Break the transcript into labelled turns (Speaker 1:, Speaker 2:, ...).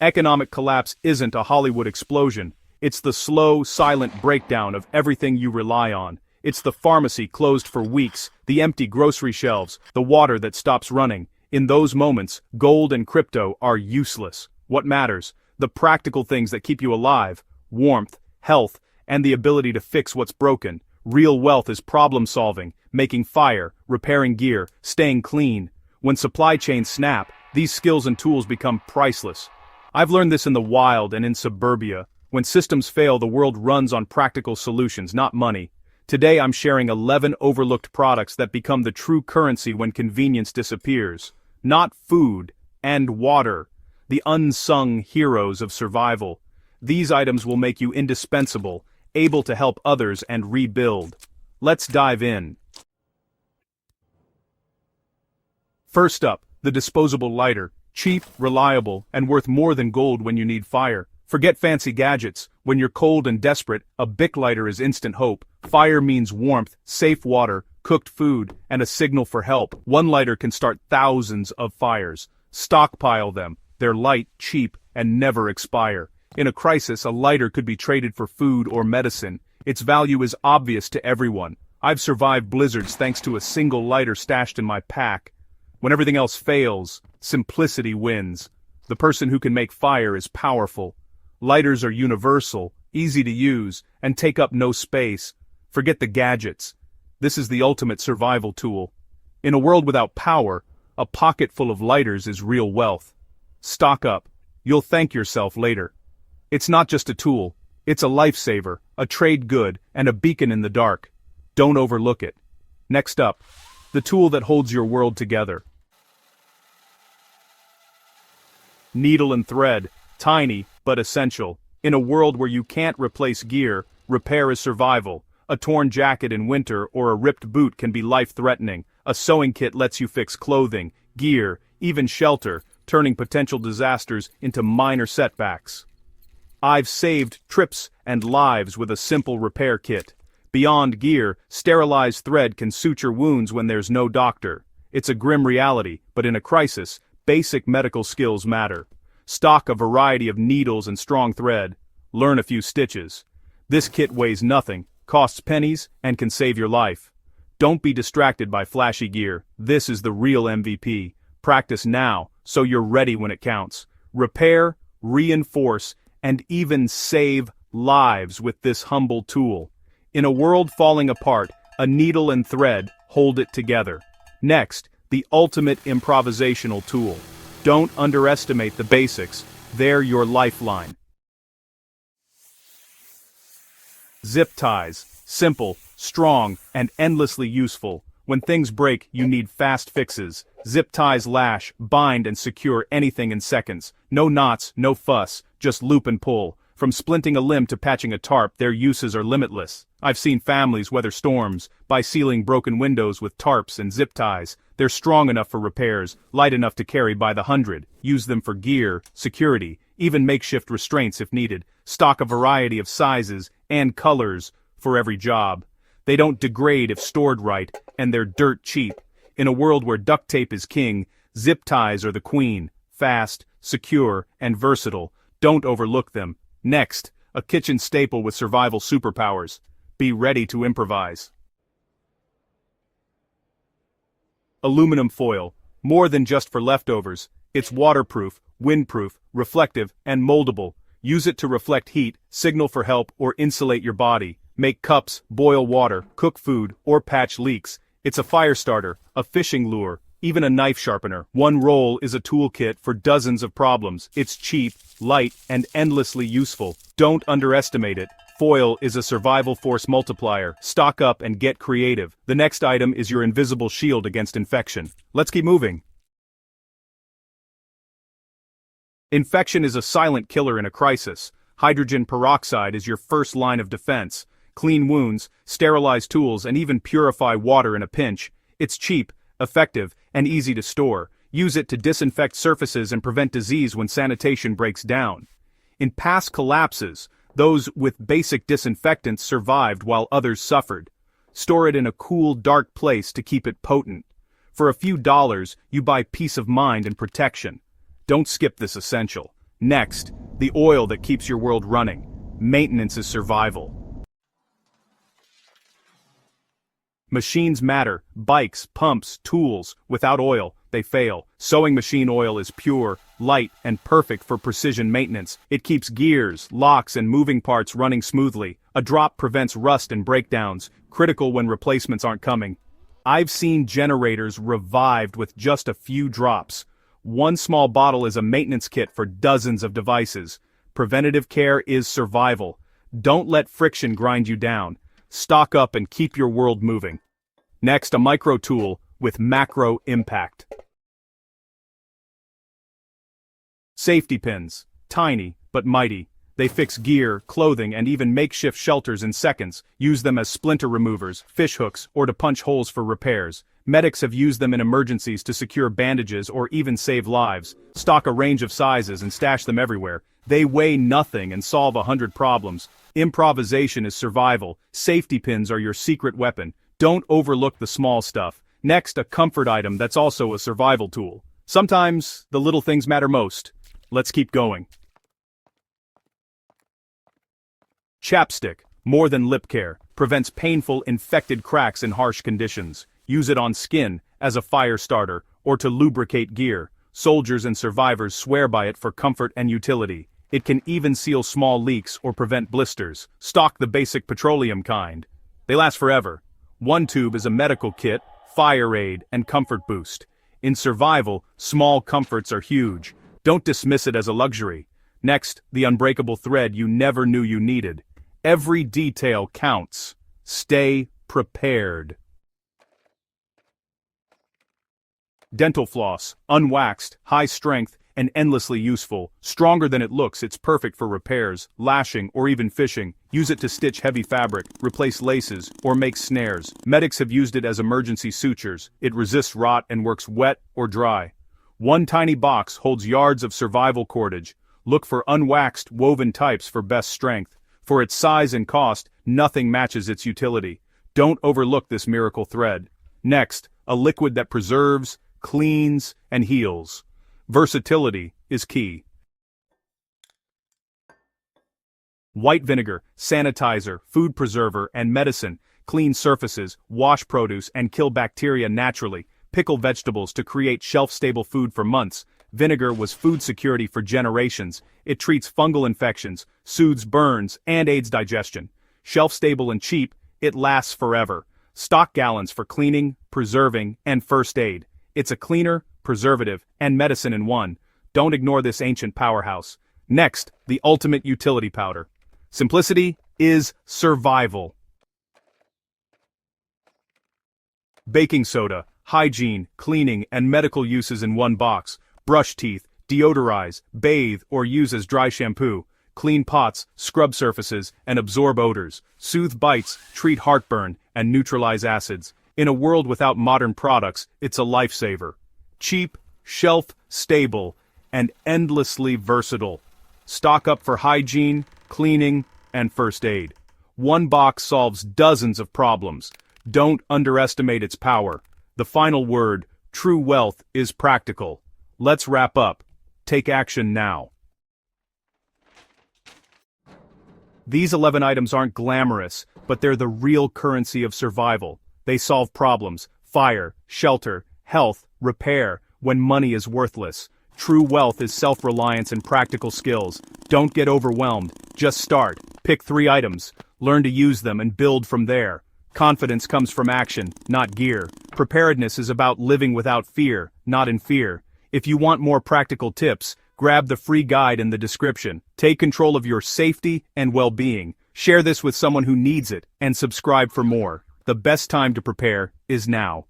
Speaker 1: Economic collapse isn't a Hollywood explosion. It's the slow, silent breakdown of everything you rely on. It's the pharmacy closed for weeks, the empty grocery shelves, the water that stops running. In those moments, gold and crypto are useless. What matters? The practical things that keep you alive: warmth, health, and the ability to fix what's broken. Real wealth is problem solving, making fire, repairing gear, staying clean. When supply chains snap, these skills and tools become priceless. I've learned this in the wild and in suburbia. When systems fail, the world runs on practical solutions, not money. Today I'm sharing 11 overlooked products that become the true currency when convenience disappears. Not food, and water. The unsung heroes of survival. These items will make you indispensable, able to help others and rebuild. Let's dive in. First up, the disposable lighter. Cheap, reliable, and worth more than gold when you need fire. Forget fancy gadgets. When you're cold and desperate, a Bic lighter is instant hope. Fire means warmth, safe water, cooked food, and a signal for help. One lighter can start thousands of fires. Stockpile them. They're light, cheap, and never expire. In a crisis, a lighter could be traded for food or medicine. Its value is obvious to everyone. I've survived blizzards thanks to a single lighter stashed in my pack. When everything else fails, simplicity wins. The person who can make fire is powerful. Lighters are universal, easy to use, and take up no space. Forget the gadgets. This is the ultimate survival tool. In a world without power, a pocket full of lighters is real wealth. Stock up. You'll thank yourself later. It's not just a tool. It's a lifesaver, a trade good, and a beacon in the dark. Don't overlook it. Next up, the tool that holds your world together. Needle and thread, tiny but essential. In a world where you can't replace gear, repair is survival. A torn jacket in winter or a ripped boot can be life-threatening. A sewing kit lets you fix clothing, gear, even shelter, turning potential disasters into minor setbacks. I've saved trips and lives with a simple repair kit. Beyond gear, sterilized thread can suture wounds when there's no doctor. It's a grim reality, but in a crisis, basic medical skills matter. Stock a variety of needles and strong thread. Learn a few stitches. This kit weighs nothing, costs pennies, and can save your life. Don't be distracted by flashy gear. This is the real MVP. Practice now, so you're ready when it counts. Repair, reinforce, and even save lives with this humble tool. In a world falling apart, a needle and thread hold it together. Next, the ultimate improvisational tool. Don't underestimate the basics. They're your lifeline. Zip ties. Simple, strong, and endlessly useful. When things break, you need fast fixes. Zip ties lash, bind, and secure anything in seconds. No knots, no fuss, just loop and pull. From splinting a limb to patching a tarp, their uses are limitless. I've seen families weather storms by sealing broken windows with tarps and zip ties. They're strong enough for repairs, light enough to carry by the hundred. Use them for gear, security, even makeshift restraints if needed. Stock a variety of sizes and colors for every job. They don't degrade if stored right, and they're dirt cheap. In a world where duct tape is king, zip ties are the queen. Fast, secure, and versatile. Don't overlook them. Next, a kitchen staple with survival superpowers. Be ready to improvise. Aluminum foil. More than just for leftovers. It's waterproof, windproof, reflective, and moldable. Use it to reflect heat, signal for help, or insulate your body. Make cups, boil water, cook food, or patch leaks. It's a fire starter, a fishing lure, even a knife sharpener. One roll is a toolkit for dozens of problems. It's cheap, light, and endlessly useful. Don't underestimate it. Foil is a survival force multiplier. Stock up and get creative. The next item is your invisible shield against infection. Let's keep moving. Infection is a silent killer in a crisis. Hydrogen peroxide is your first line of defense. Clean wounds, sterilize tools, and even purify water in a pinch. It's cheap, effective, and easy to store. Use it to disinfect surfaces and prevent disease when sanitation breaks down. In past collapses, those with basic disinfectants survived while others suffered. Store it in a cool, dark place to keep it potent. For a few dollars, you buy peace of mind and protection. Don't skip this essential. Next, the oil that keeps your world running. Maintenance is survival. Machines matter: bikes, pumps, tools. Without oil, they fail. Sewing machine oil is pure, light, and perfect for precision maintenance. It keeps gears, locks, and moving parts running smoothly. A drop prevents rust and breakdowns, critical when replacements aren't coming. I've seen generators revived with just a few drops. One small bottle is a maintenance kit for dozens of devices. Preventative care is survival. Don't let friction grind you down. Stock up and keep your world moving. Next, a micro tool with macro impact. Safety pins. Tiny, but mighty. They fix gear, clothing, and even makeshift shelters in seconds. Use them as splinter removers, fish hooks, or to punch holes for repairs. Medics have used them in emergencies to secure bandages or even save lives. Stock a range of sizes and stash them everywhere. They weigh nothing and solve 100 problems. Improvisation is survival. Safety pins are your secret weapon. Don't overlook the small stuff. Next, a comfort item that's also a survival tool. Sometimes, the little things matter most. Let's keep going. Chapstick, more than lip care, prevents painful, infected cracks in harsh conditions. Use it on skin, as a fire starter, or to lubricate gear. Soldiers and survivors swear by it for comfort and utility. It can even seal small leaks or prevent blisters. Stock the basic petroleum kind. They last forever. One tube is a medical kit, fire aid, and comfort boost. In survival, small comforts are huge. Don't dismiss it as a luxury. Next, the unbreakable thread you never knew you needed. Every detail counts. Stay prepared. Dental floss, unwaxed, high strength, and endlessly useful. Stronger than it looks, it's perfect for repairs, lashing, or even fishing. Use it to stitch heavy fabric, replace laces, or make snares. Medics have used it as emergency sutures. It resists rot and works wet or dry. One tiny box holds yards of survival cordage. Look for unwaxed, woven types for best strength. For its size and cost, nothing matches its utility. Don't overlook this miracle thread. Next, a liquid that preserves, cleans, and heals. Versatility is key. White vinegar, sanitizer, food preserver, and medicine. Clean surfaces, wash produce, and kill bacteria naturally. Pickle vegetables to create shelf-stable food for months. Vinegar was food security for generations. It treats fungal infections, soothes burns, and aids digestion. Shelf-stable and cheap, it lasts forever. Stock gallons for cleaning, preserving, and first aid. It's a cleaner, preservative, and medicine in one. Don't ignore this ancient powerhouse. Next, the ultimate utility powder. Simplicity is survival. Baking soda, hygiene, cleaning, and medical uses in one box. Brush teeth, deodorize, bathe, or use as dry shampoo. Clean pots, scrub surfaces, and absorb odors. Soothe bites, treat heartburn, and neutralize acids. In a world without modern products, it's a lifesaver. Cheap, shelf-stable, and endlessly versatile. Stock up for hygiene, cleaning, and first aid. One box solves dozens of problems. Don't underestimate its power. The final word, true wealth, is practical. Let's wrap up. Take action now. These 11 items aren't glamorous, but they're the real currency of survival. They solve problems: fire, shelter, health, repair, when money is worthless. True wealth is self-reliance and practical skills. Don't get overwhelmed. Just start. Pick 3 items. Learn to use them and build from there. Confidence comes from action, not gear. Preparedness is about living without fear, not in fear. If you want more practical tips, grab the free guide in the description. Take control of your safety and well-being. Share this with someone who needs it, and subscribe for more. The best time to prepare is now.